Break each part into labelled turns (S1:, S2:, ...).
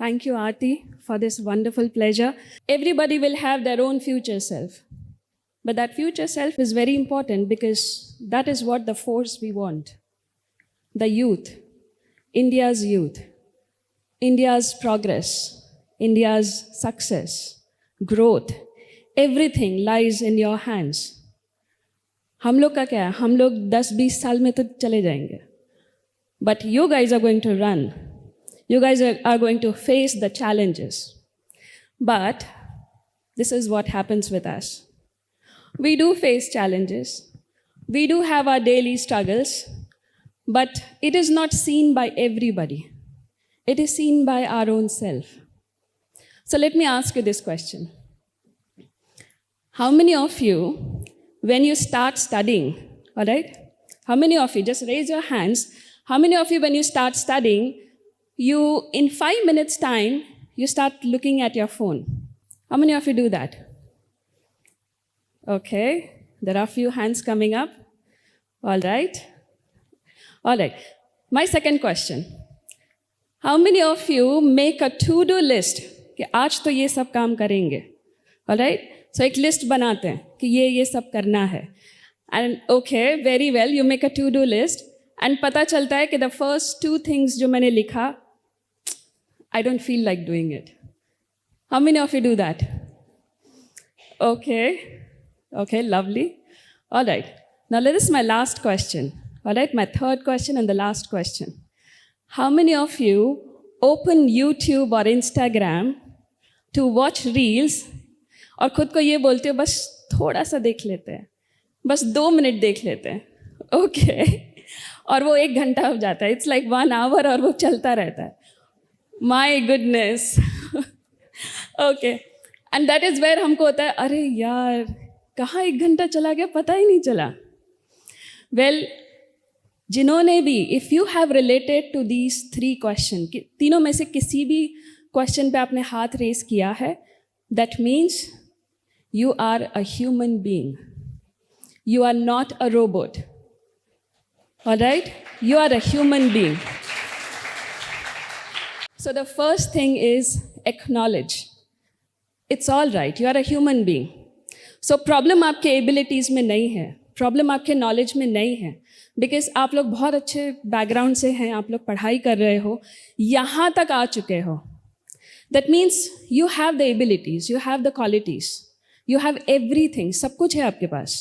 S1: Thank you, Aarti, for this wonderful pleasure. Everybody will have their own future self. But that future self is very important because that is what the force we want. The youth, India's youth, India's progress, India's success, growth, everything lies in your hands. हम लोग का क्या है? हम लोग 10-20 साल में तो चले जाएंगे. But you guys are going to run. You guys are going to face the challenges. But this is what happens with us. We do face challenges. We do have our daily struggles. But it is not seen by everybody. It is seen by our own self. So let me ask you this question. How many of you, when you start studying, all right? How many of you, just raise your hands. How many of you, when you start studying, you, in 5 minutes time, you start looking at your phone? How many of you do that? Okay, there are a few hands coming up. All right. All right. My second question. How many of you make a to-do list? कि आज तो ये सब काम करेंगे. All right? So एक list बनाते हैं कि ये सब करना है. And okay, very well, you make a to-do list. And पता चलता है कि the first 2 things जो मैंने लिखा, I don't feel like doing it. How many of you do that? Okay. Okay, lovely. All right. Now this is my last question. All right, my third question and the last question. How many of you open YouTube or Instagram to watch reels और खुद को ये बोलते हो बस थोड़ा सा देख लेते हैं, बस 2 मिनट देख लेते हैं, ओके, और वो 1 घंटा हो जाता है. इट्स लाइक 1 hour और वो चलता रहता है. My goodness. Okay, and that is where हमको होता है अरे यार कहाँ 1 घंटा चला गया पता ही नहीं चला. वेल, जिन्होंने भी, if you have related to these 3 question, तीनों में से किसी भी क्वेश्चन पे आपने हाथ रेस किया है, that means you are a human being. You are not a robot. All right? You are a human being. So the first thing is acknowledge. It's all right. You are a human being. So problem आपके abilities में नहीं है. Problem आपके knowledge में नहीं है. Because आप लोग बहुत अच्छे background से हैं, आप लोग पढ़ाई कर रहे हो, यहाँ तक आ चुके हो. That means you have the abilities, you have the qualities. You have everything, सब कुछ है आपके पास.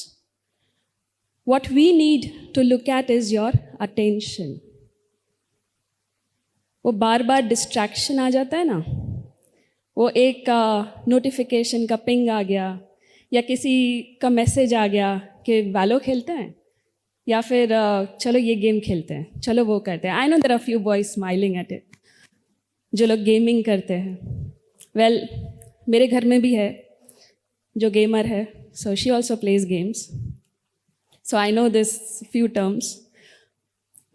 S1: What we need to look at is your attention. वो बार बार distraction आ जाता है ना, वो एक नोटिफिकेशन का पिंग आ गया या किसी का मैसेज आ गया कि वैलो खेलते हैं या फिर चलो ये गेम खेलते हैं, चलो वो करते हैं. I know there are few boys smiling at it जो लोग गेमिंग करते हैं. वेल, मेरे घर में भी है जो गेमर है, so she also plays games. So I know this few terms.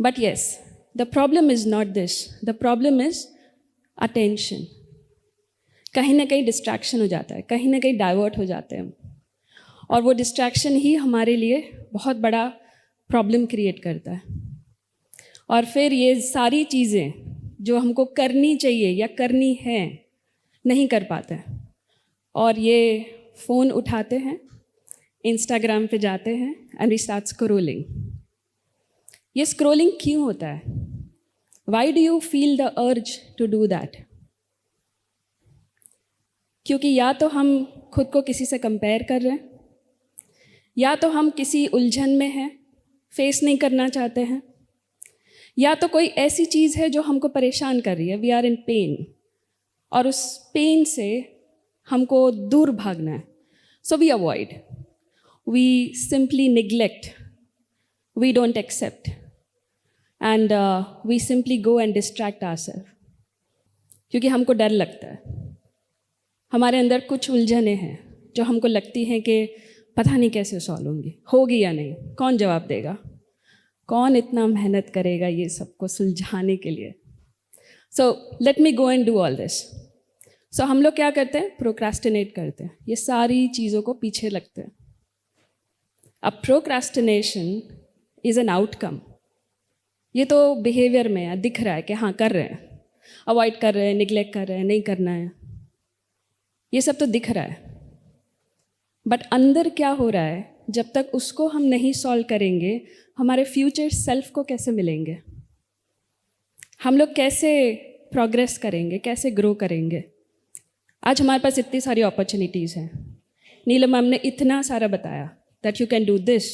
S1: But yes, the problem is not this. The problem is attention. कहीं ना कहीं distraction हो जाता है, कहीं ना कहीं divert हो जाते हैं, और वो distraction ही हमारे लिए बहुत बड़ा problem create करता है. और फिर ये सारी चीज़ें जो हमको करनी चाहिए या करनी है नहीं कर पाते, और ये फ़ोन उठाते हैं, इंस्टाग्राम पे जाते हैं एंड वी स्टार्ट स्क्रोलिंग. ये स्क्रोलिंग क्यों होता है? Why do you feel the urge to do that? क्योंकि या तो हम खुद को किसी से कंपेयर कर रहे हैं, या तो हम किसी उलझन में हैं, फेस नहीं करना चाहते हैं, या तो कोई ऐसी चीज़ है जो हमको परेशान कर रही है, वी आर इन पेन, और उस पेन से हमको दूर भागना है. So we avoid, we simply neglect, we don't accept, and we simply go and distract ourself. क्योंकि हमको डर लगता है, हमारे अंदर कुछ उलझनें हैं जो हमको लगती हैं कि पता नहीं कैसे सॉल्व होंगी, होगी या नहीं, कौन जवाब देगा, कौन इतना मेहनत करेगा ये सबको सुलझाने के लिए. So let me go and do all this. So हम लोग क्या करते हैं? प्रोक्रास्टिनेट करते हैं, ये सारी चीज़ों को पीछे लगते हैं. अब प्रोक्रास्टिनेशन इज़ एन आउटकम. ये तो बिहेवियर में है, दिख रहा है कि हाँ कर रहे हैं, अवॉइड कर रहे हैं, निग्लेक्ट कर रहे हैं, नहीं करना है, ये सब तो दिख रहा है। बट अंदर क्या हो रहा है, जब तक उसको हम नहीं सॉल्व करेंगे, हमारे फ्यूचर सेल्फ को कैसे मिलेंगे, हम लोग कैसे प्रोग्रेस करेंगे, कैसे ग्रो करेंगे। आज हमारे पास इतनी सारी अपॉर्चुनिटीज़ हैं। नीलम मैम ने इतना सारा बताया that you can do this,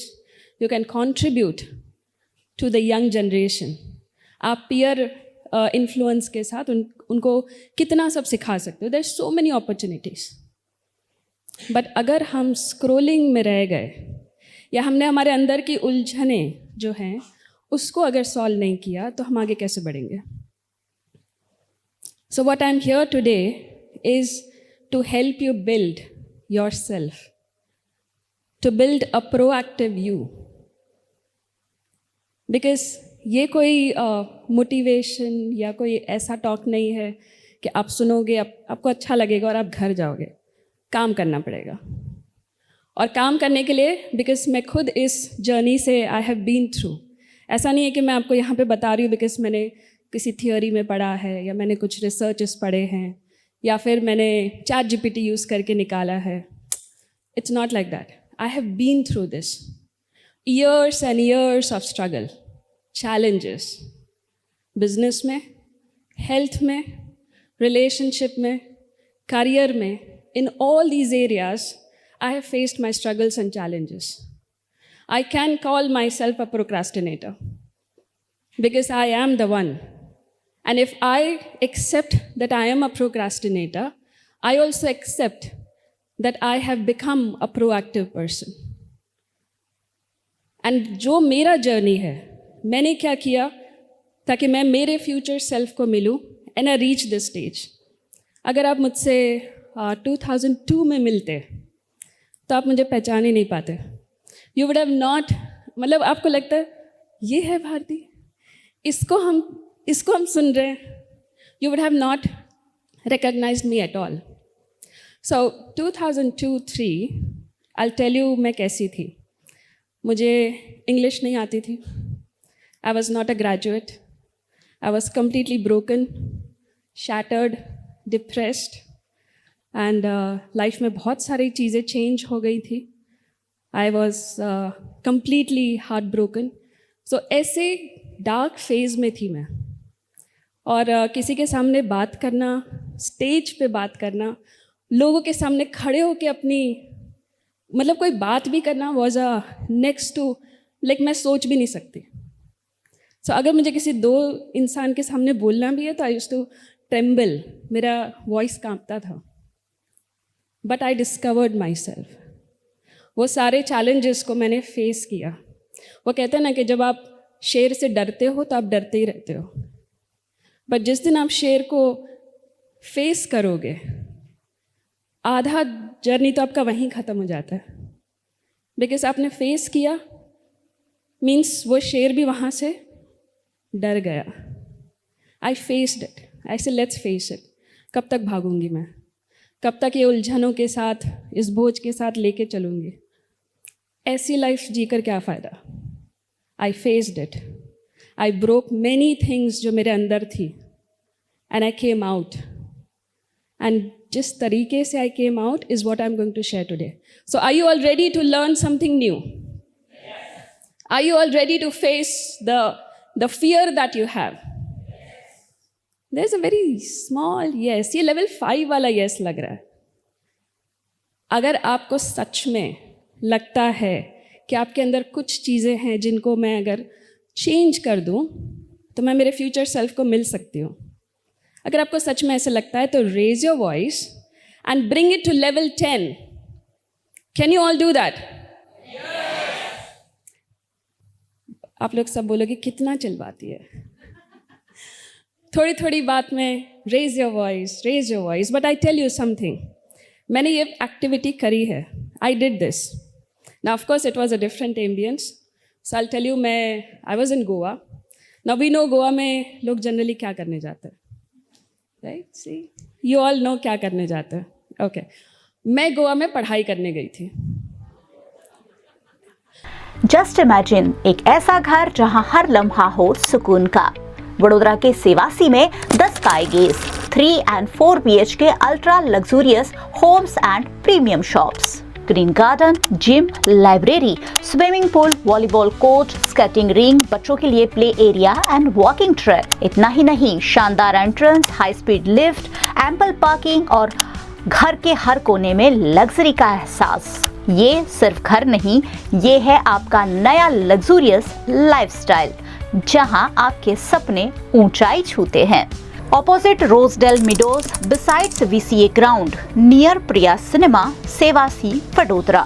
S1: you can contribute to the young generation. आप पीयर इन्फ्लुएंस के साथ उनको कितना सब सिखा सकते हो। There so many opportunities. But अगर हम स्क्रोलिंग में रह गए या हमने हमारे अंदर की उलझने जो हैं उसको अगर सॉल्व नहीं किया तो हम आगे कैसे बढ़ेंगे। So what I am here today is to help you build yourself, to build a proactive you. Because ये कोई मोटिवेशन या कोई ऐसा टॉक नहीं है कि आप सुनोगे, आपको अच्छा लगेगा और आप घर जाओगे। काम करना पड़ेगा। और काम करने के लिए, बिकॉज मैं खुद इस जर्नी से आई हैव बीन थ्रू, ऐसा नहीं है कि मैं आपको यहाँ पे बता रही हूँ बिकॉज मैंने किसी थियोरी में पढ़ा है या मैंने कुछ रिसर्चेस पढ़े हैं या फिर मैंने ChatGPT यूज़ करके निकाला है। It's not like that. I have been through this years and years of struggle, challenges, business में, हेल्थ में, रिलेशनशिप में, करियर में। In all these areas, I have faced my struggles and challenges. I can call myself a procrastinator because I am the one. And if I accept that I am a procrastinator, I also accept that I have become a proactive person. And जो मेरा journey है, मैंने क्या किया ताकि मैं मेरे future self को मिलूँ and I reach this stage. अगर आप मुझसे 2002 में मिलते तो आप मुझे पहचान ही नहीं पाते। यू वुड हैव नॉट, मतलब आपको लगता है ये है भारती, इसको हम सुन रहे हैं। You would have not recognised me at all. So 2002-03 I tell you मैं कैसी थी। मुझे इंग्लिश नहीं आती थी। I was not a graduate. I was completely broken, shattered, depressed and life में बहुत सारी चीज़ें चेंज हो गई थी। I was completely heart broken. So ऐसे डार्क फेज में थी मैं। और किसी के सामने बात करना, स्टेज पे बात करना, लोगों के सामने खड़े होकर अपनी मतलब कोई बात भी करना was a next to like मैं सोच भी नहीं सकती। सो अगर मुझे किसी दो इंसान के सामने बोलना भी है तो आई यूज्ड टू ट्रेम्बल, मेरा वॉइस कांपता था। But I discovered my self. वो सारे चैलेंजेस को मैंने फेस किया। वो कहते हैं ना कि जब आप शेर से डरते हो तो आप डरते ही रहते हो, बट जिस दिन आप शेर को फेस करोगे, आधा जर्नी तो आपका वहीं ख़त्म हो जाता है। बिकॉज आपने फेस किया मीन्स वो शेर भी वहाँ से डर गया। आई फेस्ड इट। आई से लेट्स फेस इट। कब तक भागूंगी मैं, कब तक ये उलझनों के साथ, इस बोझ के साथ लेके चलूँगी। ऐसी लाइफ जीकर क्या फ़ायदा। I faced it. I broke many things जो मेरे अंदर थी and I came out. And जिस तरीके से I came out is what I am going to share today. So are you all ready to learn something new? Are you all ready to face the fear that you have? There is a very small yes. ये level 5 वाला yes लग रहा है। अगर आपको सच में लगता है कि आपके अंदर कुछ चीज़ें हैं जिनको मैं अगर चेंज कर दूं तो मैं मेरे फ्यूचर सेल्फ को मिल सकती हूँ, अगर आपको सच में ऐसा लगता है तो raise your voice and bring it to level 10. Can you all do that? आप लोग सब बोलोगे कितना चिल्लाती है। थोड़ी थोड़ी बात में raise your voice. But I tell you something, मैंने ये एक्टिविटी करी है। I did this. Now of course it was a different ambience. So I tell you, I was in Goa. Now we know Goa में लोग जनरली क्या करने जाते हैं, right? See you all know क्या करने जाते हैं। ओके, मैं गोवा में पढ़ाई करने गई थी।
S2: जस्ट इमेजिन एक ऐसा घर जहां हर लम्हा हो सुकून का। वडोदरा के सेवासी में the sky gauge 3 and 4 BHK ultra luxurious homes and premium shops, green garden, gym, library, swimming pool, volleyball court, skating ring, बच्चों के लिए play area and walking track. इतना ही नहीं, शानदार entrance, high speed lift, ample parking और घर के हर कोने में लग्जरी का एहसास। ये सिर्फ घर नहीं, ये है आपका नया लग्जूरियस लाइफस्टाइल, जहां आपके सपने ऊंचाई छूते हैं। Opposite Rosedale Meadows, besides VCA ground, near Priya cinema, Sevasi, Vadodara.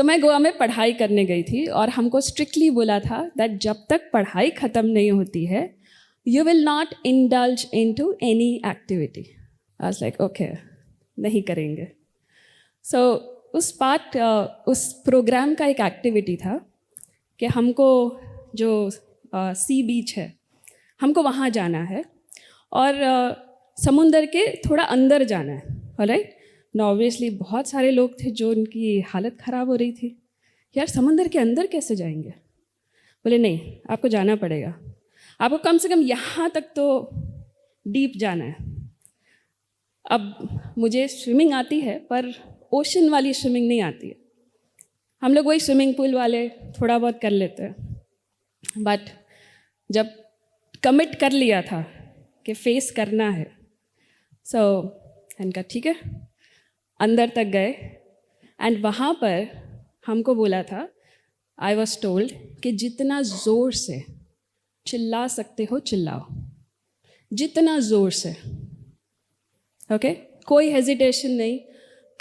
S1: मैं गोवा में पढ़ाई करने गई थी और हमको स्ट्रिक्टली बोला था दैट जब तक पढ़ाई ख़त्म नहीं होती है, you will not indulge into any activity. I was like okay, नहीं करेंगे। उस प्रोग्राम का एक एक्टिविटी था कि हमको जो सी बीच है, हमको वहाँ जाना है और समुंदर के थोड़ा अंदर जाना है। ऑलराइट, ऑब्वियसली बहुत सारे लोग थे जो उनकी हालत ख़राब हो रही थी, यार समुंदर के अंदर कैसे जाएंगे। बोले नहीं, आपको जाना पड़ेगा, आपको कम से कम यहाँ तक तो डीप जाना है। अब मुझे स्विमिंग आती है पर ओशन वाली स्विमिंग नहीं आती है। हम लोग वही स्विमिंग पूल वाले थोड़ा बहुत कर लेते हैं, बट जब कमिट कर लिया था कि फेस करना है, इनका ठीक है, अंदर तक गए एंड वहाँ पर हमको बोला था, आई वॉज टोल्ड कि जितना ज़ोर से चिल्ला सकते हो चिल्लाओ, जितना ज़ोर से। ओके, कोई हेजिटेशन नहीं,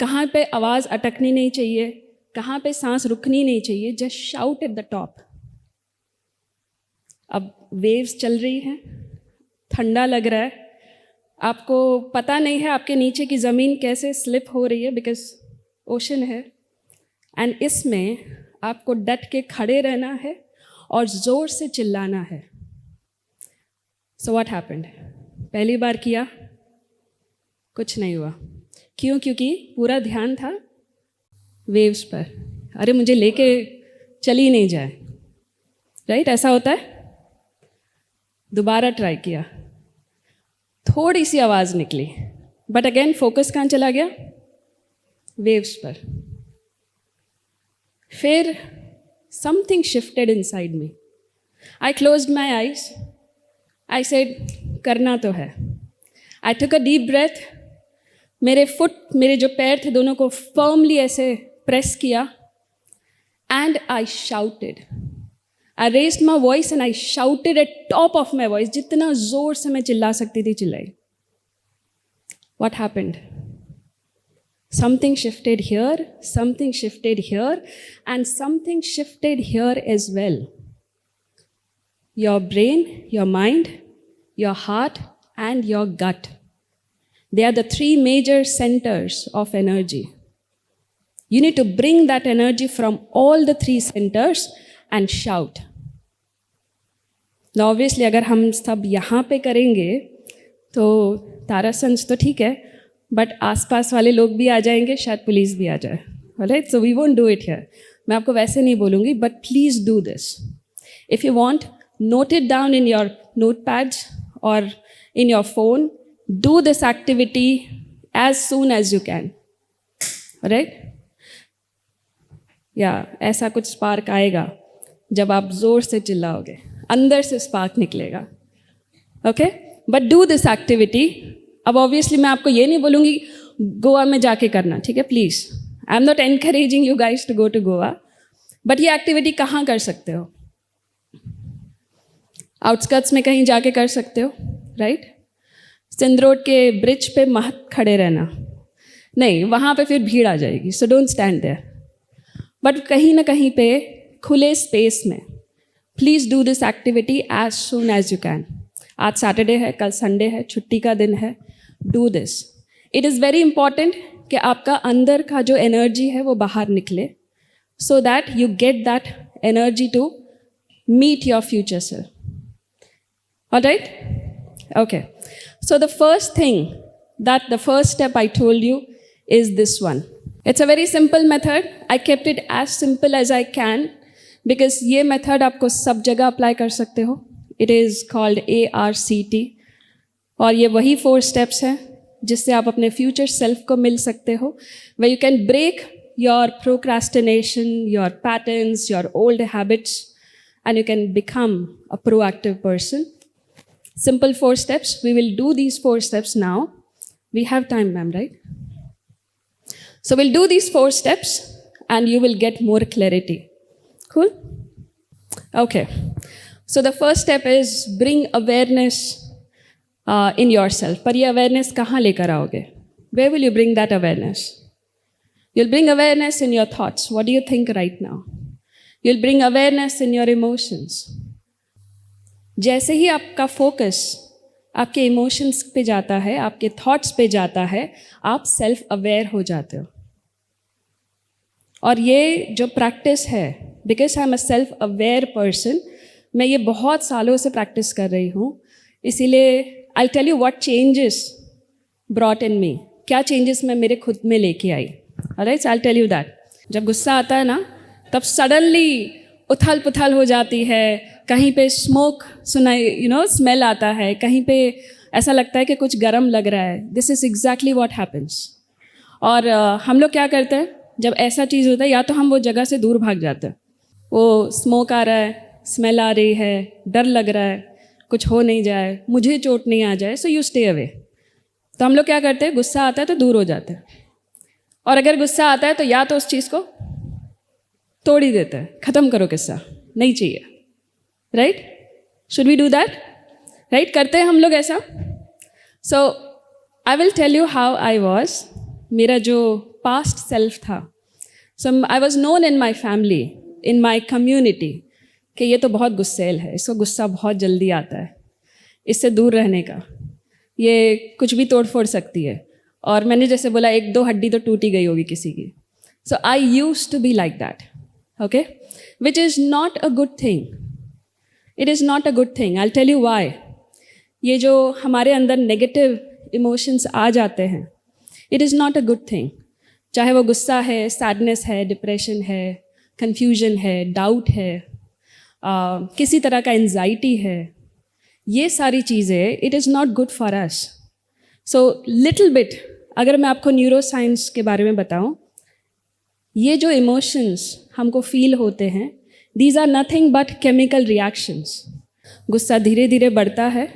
S1: कहाँ पे आवाज़ अटकनी नहीं चाहिए, कहाँ पे सांस रुकनी नहीं चाहिए, just shout at the top. अब वेव्स चल रही हैं, ठंडा लग रहा है, आपको पता नहीं है आपके नीचे की ज़मीन कैसे स्लिप हो रही है बिकॉज ओशन है, एंड इसमें आपको डट के खड़े रहना है और ज़ोर से चिल्लाना है। सो व्हाट हैपेंड, पहली बार किया, कुछ नहीं हुआ। क्यों? क्योंकि पूरा ध्यान था वेव्स पर, अरे मुझे लेके चली नहीं जाए। राइट, ऐसा होता है। दोबारा ट्राई किया, थोड़ी सी आवाज़ निकली, बट अगेन फोकस कहाँ चला गया? वेव्स पर। फिर something shifted inside me. I closed my eyes, I said करना तो है। आई टुक अ डीप ब्रेथ, मेरे जो पैर थे दोनों को फर्मली ऐसे प्रेस किया, and I shouted. I raised my voice and I shouted at top of my voice, जितना जोर से मैं चिल्ला सकती थी चिल्लाई। What happened? Something shifted here, something shifted here, and something shifted here as well. Your brain, your mind, your heart, and your gut. They are the three major centers of energy. You need to bring that energy from all the three centers and shout. Now obviously अगर हम सब यहाँ पे करेंगे तो तारासंस तो ठीक है, बट आसपास वाले लोग भी आ जाएंगे, शायद पुलिस भी आ जाए। Alright, so we won't do it here. मैं आपको वैसे नहीं बोलूँगी, but please do this. If you want, note it down in your note pads और in your phone. Do this activity as soon as you can. Alright, या ऐसा कुछ spark आएगा जब आप ज़ोर से चिल्लाओगे, अंदर से स्पार्क निकलेगा। Okay, but do this activity. अब ऑब्वियसली मैं आपको ये नहीं बोलूँगी गोवा में जाके करना, ठीक है, please. I am not encouraging you guys to go to Goa, but ये एक्टिविटी कहाँ कर सकते हो? आउटस्कर्ट्स में कहीं जाके कर सकते हो, राइट। सिंध रोड के ब्रिज पे मत खड़े रहना, नहीं, वहाँ पे फिर भीड़ आ जाएगी, so don't stand there. But कहीं ना कहीं पे खुले स्पेस में please do this activity as soon as you can. आज सैटरडे है, कल संडे है, छुट्टी का दिन है, do this. It is very important कि आपका अंदर का जो एनर्जी है वो बाहर निकले, so that you get that energy to meet your future self. Alright, okay, so the first thing, the first step I told you is this one. It's a very simple method. I kept it as simple as I can because ये method आपको सब जगह apply कर सकते हो। It is called ARCT, और ये वही 4 स्टेप्स हैं जिससे आप अपने फ्यूचर सेल्फ को मिल सकते हो, where you can break your procrastination, your patterns, your old habits, and you can become a proactive person. Simple 4 steps. We will do these 4 steps now. We have time, ma'am, right? So we'll do these 4 steps and you will get more clarity. Cool? Okay. So the first step is bring awareness in yourself. पर ये awareness कहाँ लेकर आओगे? Where will you bring that awareness? You'll bring awareness in your thoughts. What do you think right now? You'll bring awareness in your emotions. जैसे ही आपका focus आपके emotions पे जाता है, आपके थॉट्स पे जाता है, आप सेल्फ अवेयर हो जाते हो. और ये जो प्रैक्टिस है, because I am a self aware person, मैं ये बहुत सालों से प्रैक्टिस कर रही हूँ, इसीलिए I tell you what changes brought in me, क्या चेंजेस मैं मेरे खुद में लेके आई. Alright, I tell you that. जब गुस्सा आता है ना, तब सडनली उथल पुथल हो जाती है, कहीं पे स्मोक सुनाई स्मेल आता है, कहीं पे ऐसा लगता है कि कुछ गर्म लग रहा है. This is exactly what happens. और हम लोग क्या करते हैं जब ऐसा चीज़ होता है, या तो हम वो जगह से दूर भाग जाते हैं. वो स्मोक आ रहा है, स्मेल आ रही है, डर लग रहा है, कुछ हो नहीं जाए, मुझे चोट नहीं आ जाए, सो यू स्टे अवे. तो हम लोग क्या करते हैं, गुस्सा आता है तो दूर हो जाते हैं. और अगर गुस्सा आता है तो या तो उस चीज़ को तोड़ ही देते हैं, ख़त्म करो, किस्सा नहीं चाहिए. Right? Should we do that? Right, करते हैं हम लोग ऐसा. So I will tell you how I was. मेरा जो पास्ट सेल्फ था, so I was known in my family, in my community, कि ये तो बहुत गुस्सेल है, इसको गुस्सा बहुत जल्दी आता है, इससे दूर रहने का, ये कुछ भी तोड़ फोड़ सकती है. और मैंने जैसे बोला, 1-2 हड्डी तो टूटी गई होगी किसी की. So I used to be like that. Okay, which is not a good thing. It is not a good thing. I tell you why. ये जो हमारे अंदर नेगेटिव इमोशंस आ जाते हैं, it is not a good thing. चाहे वो गुस्सा है, सैडनेस है, डिप्रेशन है, कन्फ्यूजन है, डाउट है, किसी तरह का एंजाइटी है, ये सारी चीज़ें, it is not good for us. So little bit अगर मैं आपको न्यूरो साइंस के बारे में बताऊं, ये जो इमोशंस हमको फील होते हैं, these are nothing but chemical reactions. गुस्सा धीरे धीरे बढ़ता है,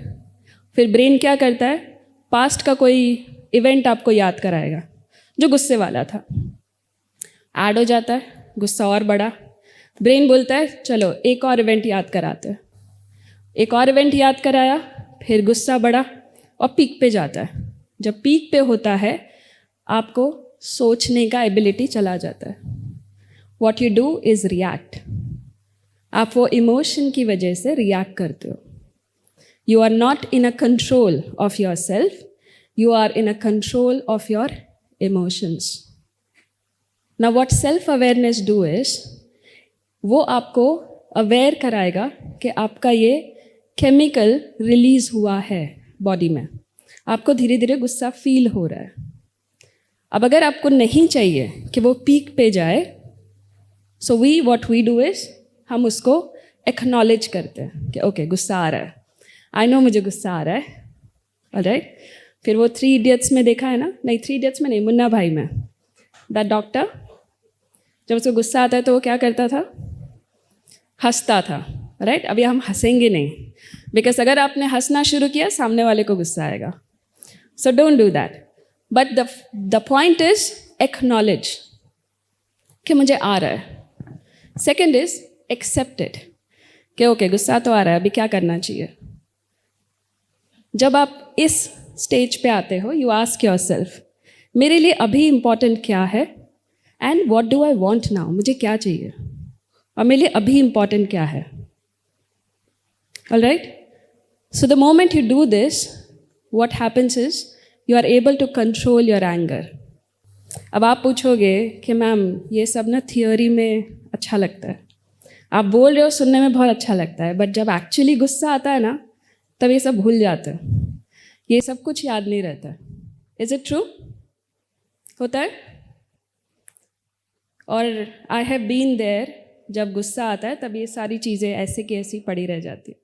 S1: फिर ब्रेन क्या करता है, पास्ट का कोई इवेंट आपको याद कराएगा जो गुस्से वाला था, ऐड हो जाता है, गुस्सा और बढ़ा. ब्रेन बोलता है चलो एक और इवेंट याद कराते हैं. एक और इवेंट याद कराया, फिर गुस्सा बढ़ा और पीक पे जाता है. जब पीक पे होता है, आपको सोचने का एबिलिटी चला जाता है. What you do is react. आप वो इमोशन की वजह से रिएक्ट करते हो. You are not in a control of yourself, you are in a control of your emotions. Now what self awareness do is, वो आपको अवेयर कराएगा कि आपका ये केमिकल रिलीज़ हुआ है बॉडी में, आपको धीरे धीरे गुस्सा फील हो रहा है. अब अगर आपको नहीं चाहिए कि वो पीक पे जाए, so we what we do is, हम उसको एक्नॉलेज करते हैं कि ओके गुस्सा आ रहा है, आई नो मुझे गुस्सा आ रहा है. ऑलराइट. फिर वो 3 इडियट्स में देखा है ना, नहीं 3 इडियट्स में नहीं, मुन्ना भाई में, दैट डॉक्टर जब उसको गुस्सा आता है तो वो क्या करता था, हंसता था. राइट? अभी हम हंसेंगे नहीं, बिकॉज अगर आपने हंसना शुरू किया, सामने वाले को गुस्सा आएगा. So don't do that. But the point is acknowledge कि मुझे आ रहा है. सेकेंड इज एक्सेप्ट इट कि ओके गुस्सा तो आ रहा है, अभी क्या करना चाहिए. जब आप इस स्टेज पे आते हो, यू आस्क योर सेल्फ, मेरे लिए अभी इम्पॉर्टेंट क्या है, and what do I want now, मुझे क्या चाहिए और मेरे लिए अभी इम्पॉर्टेंट क्या है. Alright. So the moment you do this, what happens is you are able to control your anger. अब आप पूछोगे कि मैम ये सब ना थियोरी में अच्छा लगता है, आप बोल रहे हो सुनने में बहुत अच्छा लगता है, बट जब एक्चुअली गुस्सा आता है ना, तब ये सब भूल जाते हैं, ये सब कुछ याद नहीं रहता है. Is it true? होता है? और आई हैव बीन देयर, जब गुस्सा आता है तब ये सारी चीज़ें ऐसे की ऐसी पड़ी रह जाती.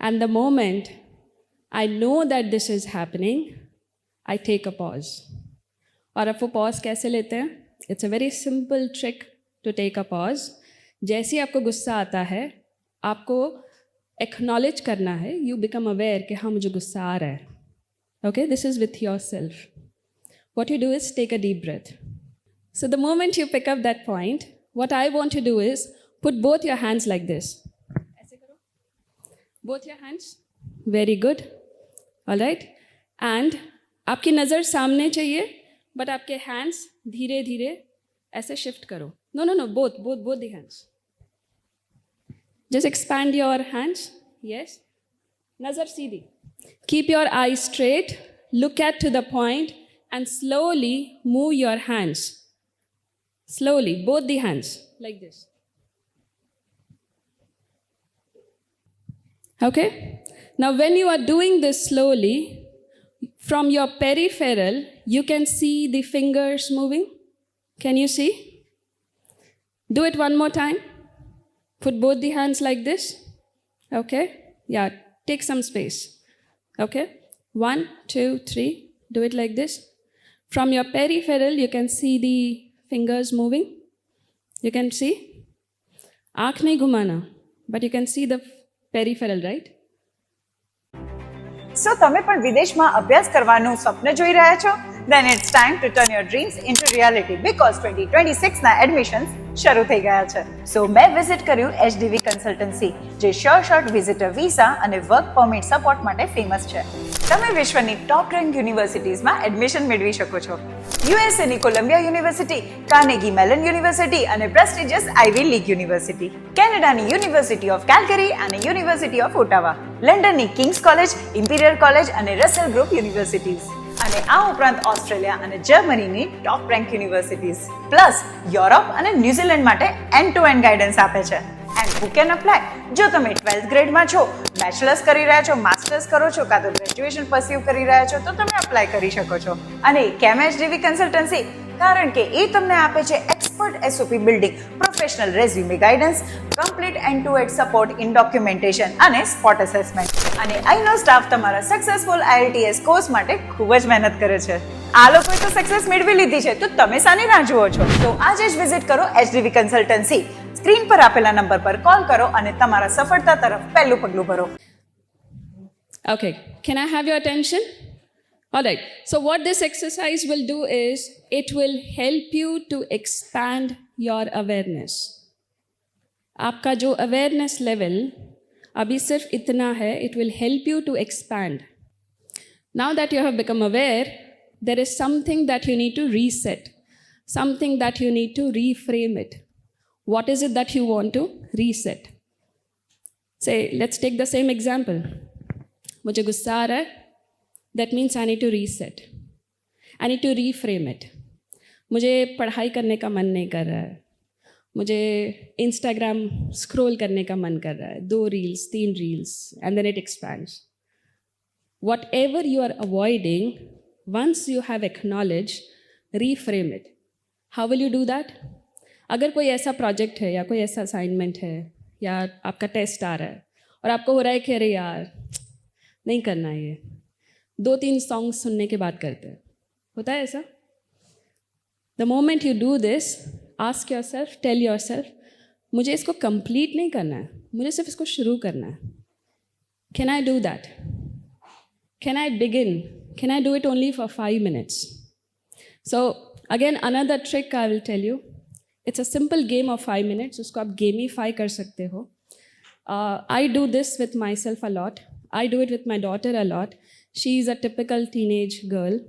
S1: And the moment I know that this is happening, I take a pause. और अब वो pause कैसे लेते हैं? It's a very simple trick to take a pause. जैसे ही आपको गुस्सा आता है, आपको acknowledge करना है, you become aware कि हाँ मुझे गुस्सा आ रहा है. Okay, this is with yourself. What you do is take a deep breath. So the moment you pick up that point, what I want to do is put both your hands like this. ऐसे करो. Both your hands. Very good. All right. And आपकी नज़र सामने चाहिए, but आपके hands धीरे धीरे ऐसे shift करो. No. Both the hands. Just expand your hands. Yes. नज़र सीधी. Keep your eyes straight. Look to the point and slowly move your hands. Slowly, both the hands, like this. Okay? Now, when you are doing this slowly, from your peripheral, you can see the fingers moving. Can you see? Do it one more time. Put both the hands like this. Okay? Yeah, take some space. Okay? 1, 2, 3. Do it like this. From your peripheral, you can see the fingers moving. You can see. Aankh nahi ghumana, but you can see the peripheral, right?
S3: So, તમે પણ વિદેશમાં અભ્યાસ કરવાનું સ્વપ્ન જોઈ રહ્યા છો? Then it's time to turn your dreams into reality because 2026 ના એડમિશન્સ શરૂ થઈ ગયા છે. So, મેં વિઝિટ કર્યું HDV કન્સલ્ટન્સી, જે શ્યોર શોર્ટ વિઝિટર વિઝા અને વર્ક પરમિટ સપોર્ટ માટે ફેમસ છે. તમે વિશ્વની ટોપ રેન્ક યુનિવર્સિટીઝમાં એડમિશન મેળવી શકો છો. યુએસએની Columbia university, Carnegie Mellon university અને પ્રેસ્ટિજિયસ આઇવી લીગ યુનિવર્સિટી, કેનેડાની યુનિવર્સિટી ઓફ કેલ્ગરી અને યુનિવર્સિટી ઓફ ઓટાવા, લંડનની કિંગ્સ કોલેજ, ઇમ્પિરિયલ કોલેજ અને રસેલ ગ્રુપ યુનિવર્સિટીઝ, અને આ ઉપરાંત ઓસ્ટ્રેલિયા અને જર્મનીની top rank universities, plus Europe અને ન્યુઝીલેન્ડ માટે એન્ડ ટુ એન્ડ ગાઈડન્સ આપે છે. And who can apply? જો તમે 12th ગ્રેડમાં છો, બેચલર્સ કરી રહ્યા છો, માસ્ટર્સ કરો છો, કાં તો ગ્રેજ્યુએશન પરસ્યુ કરી રહ્યા છો, તો તમે અપ્લાય કરી શકો છો. અને કેમ HDV કન્સલ્ટન્સી? કારણ કે એ તમને આપે છે expert SOP building, professional resume guidance, complete end to end support in documentation અને સ્પોટ એસેસમેન્ટ. અને અહીંનો સ્ટાફ તમારા સક્સેસફુલ IELTS કોર્સ માટે ખૂબ જ મહેનત કરે છે. આ લોકોએ તો સક્સેસ મેળવી લીધી છે, તો તમે શાની રાહ જુઓ છો? તો આજે જ વિઝિટ કરો HDV કન્સલ્ટન્સી. સ્ક્રીન પર આપેલા નંબર પર કોલ કરો અને તમારા સફળતા તરફ પહેલું પગલું ભરો.
S1: Okay, can I have your attention? All right, so what this exercise will do is, it will help you to expand your awareness. आपका जो awareness level अभी सिर्फ इतना है, it will help you to expand. Now that you have become aware, there is something that you need to reset, something that you need to reframe it. What is it that you want to reset? Say, let's take the same example. मुझे गुस्सा आ रहा है. That means I need to reset. I need to reframe it. मुझे पढ़ाई करने का मन नहीं कर रहा है. मुझे Instagram scroll करने का मन कर रहा है. 2 reels, 3 reels, and then it expands. Whatever you are avoiding, once you have acknowledged, reframe it. How will you do that? अगर कोई ऐसा प्रोजेक्ट है या कोई ऐसा असाइनमेंट है या आपका टेस्ट आ रहा है और आपको हो रहा है कि अरे यार नहीं करना है, ये 2-3 सॉन्ग सुनने के बाद करते हैं, होता है ऐसा? The moment you do this, ask yourself, tell yourself, मुझे इसको कंप्लीट नहीं करना है, मुझे सिर्फ इसको शुरू करना है. Can I do that? Can I begin? Can I do it only for 5 minutes? So again another trick I will tell you. It's a simple game of 5 minutes. उसको आप गेमीफाई कर सकते हो. I do this with myself a lot. I do it with my daughter a lot. She is a typical teenage girl.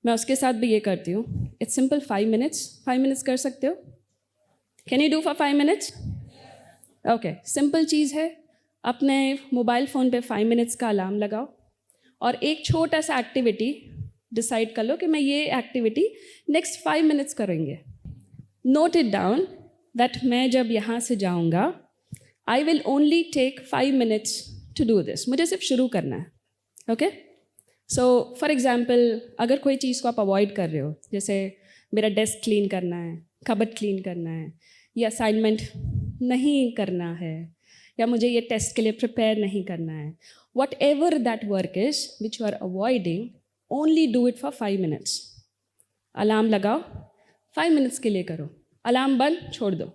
S1: मैं उसके साथ भी ये करती हूँ. It's simple 5 minutes. 5 minutes कर सकते हो? Can you do for 5 minutes? Okay, simple चीज़ है. अपने मोबाइल फ़ोन पे 5 minutes का अलार्म लगाओ और एक छोटा सा एक्टिविटी डिसाइड कर लो कि मैं ये एक्टिविटी नेक्स्ट 5 minutes करेंगे. नोट इट डाउन दैट मैं जब यहाँ से जाऊँगा, I will only take 5 minutes to do this. मुझे सिर्फ शुरू करना है. ओके, सो फॉर एग्जाम्पल, अगर कोई चीज़ को आप अवॉइड कर रहे हो, जैसे मेरा डेस्क क्लीन करना है, कबर्ड क्लीन करना है, या असाइनमेंट नहीं करना है, या मुझे ये टेस्ट के लिए प्रिपेयर नहीं करना है. Whatever that work is which you are avoiding, only do it for 5 minutes. Alarm लगाओ, 5 minutes के लिए करो. अलार्म बंद, छोड़ दो.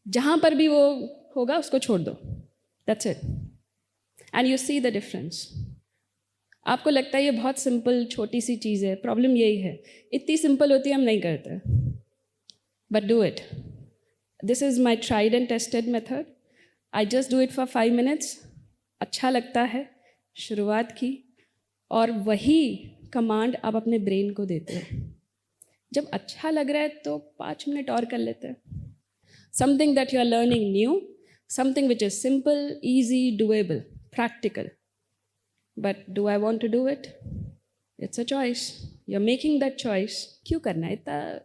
S1: जहाँ पर भी वो होगा उसको छोड़ दो. That's it. And you see the difference. आपको लगता है ये बहुत सिंपल छोटी सी चीज़ है, प्रॉब्लम यही है, इतनी सिंपल होती है हम नहीं करते. But do it. This is my tried and tested method. I just do it for 5 minutes. अच्छा लगता है, शुरुआत की, और वही कमांड आप अपने ब्रेन को देते हो. जब अच्छा लग रहा है तो 5 minutes और कर लेते हैं. Something that you are learning new, something which is simple, easy, doable, practical. But do I want to do it? It's a choice. You're making that choice. क्यों करना है?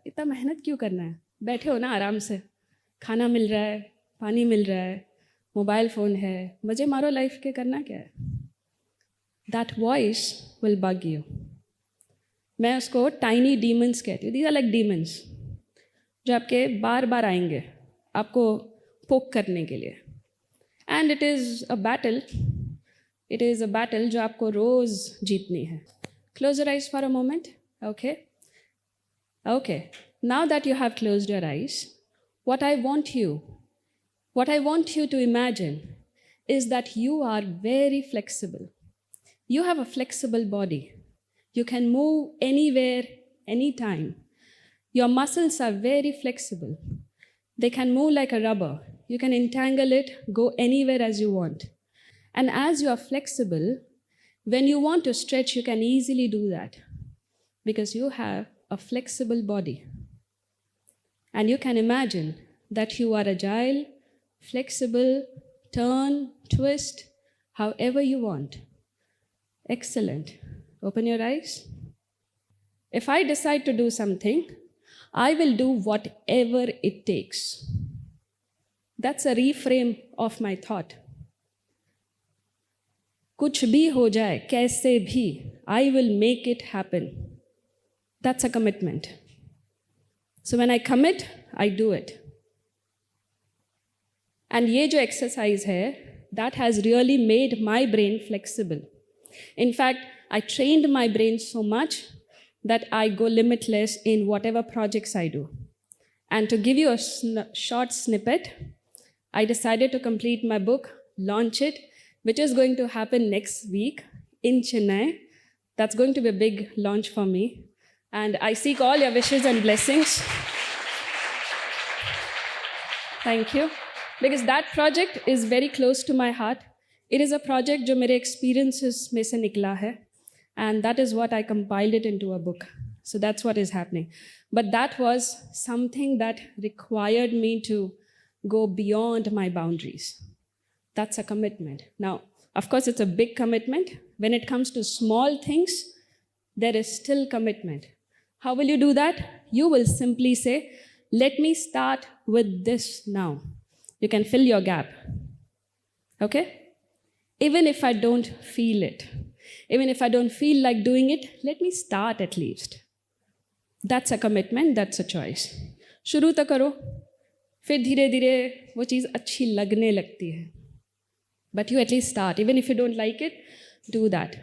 S1: इतना मेहनत क्यों करना है? बैठे हो ना आराम से, खाना मिल रहा है, पानी मिल रहा है, मोबाइल फ़ोन है, मज़े मारो लाइफ के. करना क्या है? That voice will bug you. मैं उसको tiny demons कहती हूँ. These are like demons जो आपके बार बार आएंगे आपको पोक करने के लिए. And it is a battle जो आपको रोज़ जीतनी है. Close your eyes for a moment. Okay, now that you have closed your eyes, what I want you to imagine is that you are very flexible. You have a flexible body. You can move anywhere, anytime. Your muscles are very flexible. They can move like a rubber. You can entangle it, go anywhere as you want. And as you are flexible, when you want to stretch, you can easily do that because you have a flexible body. And you can imagine that you are agile, flexible, turn, twist, however you want. Excellent. Open your eyes. If I decide to do something, I will do whatever it takes. That's a reframe of my thought. कुछ भी हो जाए, कैसे भी, I will make it happen. That's a commitment. So when I commit, I do it. And ये जो exercise है, that has really made my brain flexible. In fact, I trained my brain so much that I go limitless in whatever projects I do. And to give you a short snippet, I decided to complete my book, launch it, which is going to happen next week in Chennai. That's going to be a big launch for me. And I seek all your wishes and blessings. Thank you. Because that project is very close to my heart. It is a project जो मेरे experiences में से निकला है. And that is what I compiled it into a book. So that's what is happening. But that was something that required me to go beyond my boundaries. That's a commitment. Now, of course, it's a big commitment. When it comes to small things, there is still commitment. How will you do that? You will simply say, let me start with this now. You can fill your gap. Okay? Even if I don't feel it, even if I don't feel like doing it, let me start at least. That's a commitment, that's a choice. शुरू तो करो, फिर धीरे धीरे वो चीज़ अच्छी लगने लगती है. But you at least start. Even if you don't like it, do that.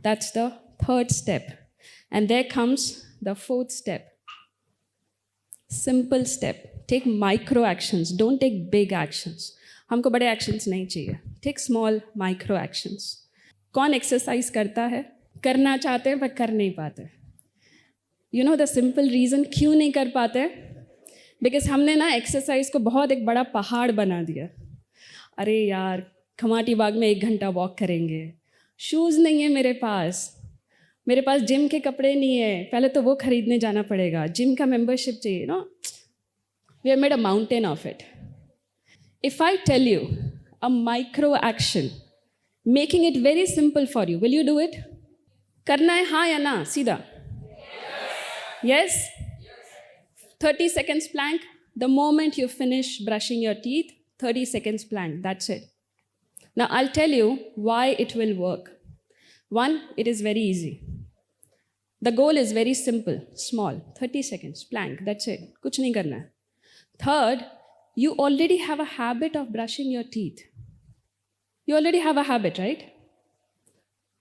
S1: That's the third step. And there comes the fourth step. Simple step. Take micro actions. Don't take big actions. हमको बड़े actions नहीं चाहिए. Take small micro actions. कौन exercise करता है? करना चाहते हैं पर कर नहीं पाते. You know the simple reason क्यों नहीं कर पाते? Because हमने ना एक्सरसाइज को बहुत एक बड़ा पहाड़ बना दिया. अरे यार, खमाटी बाग में 1 घंटा वॉक करेंगे. शूज़ नहीं है मेरे पास जिम के कपड़े नहीं है, पहले तो वो खरीदने जाना पड़ेगा. जिम का मेंबरशिप चाहिए. No, we have made a mountain of it. If I tell you a micro action, making it very simple for you, will you do it? करना है हाँ या ना? सीधा. Yes? 30 seconds plank. The moment you finish brushing your teeth, 30 seconds plank. That's it. Now I'll tell you why it will work. 1, it is very easy. The goal is very simple, small. 30 seconds plank. That's it. कुछ नहीं करना है. 3rd, you already have a habit of brushing your teeth. You already have a habit, right?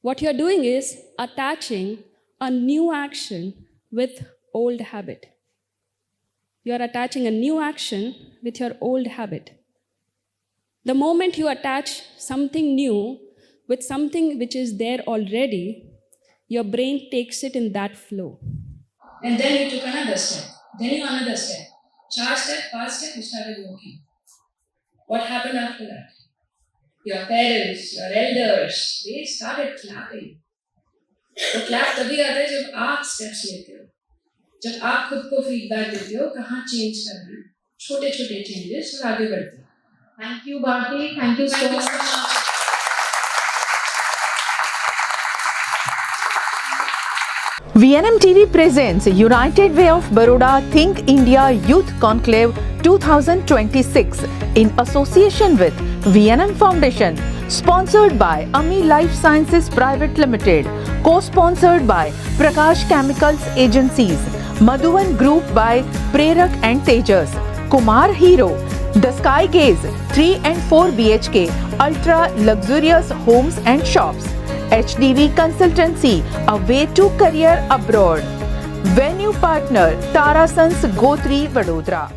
S1: What you're doing is attaching a new action with old habit. You're attaching a new action with your old habit. The moment you attach something new with something which is there already, your brain takes it in that flow.
S4: And then you took another step. Then you another step. 4 step, 5 step, you started walking. What happened after that? Your parents, your elders, they started clapping. तो clap तभी आता है जब आप steps लेते हो, जब आप खुद को फीडबैक देते हो कहाँ चेंज करना है, छोटे छोटे चेंजेस और आगे बढ़ते हो. Thank you Bharati, thank you so much.
S5: VNM TV presents United Way of Baroda Think India Youth Conclave 2026 in association with VNM Foundation, sponsored by AMI Life Sciences Private Limited, co-sponsored by Prakash Chemicals Agencies, Madhuvan Group by Prerak and Tejas, Kumar Hero, The Sky Gaze 3 and 4 BHK ultra luxurious homes and shops, HDV Consultancy, a way to career abroad. Venue partner Tara Sons Gotri Vadodara.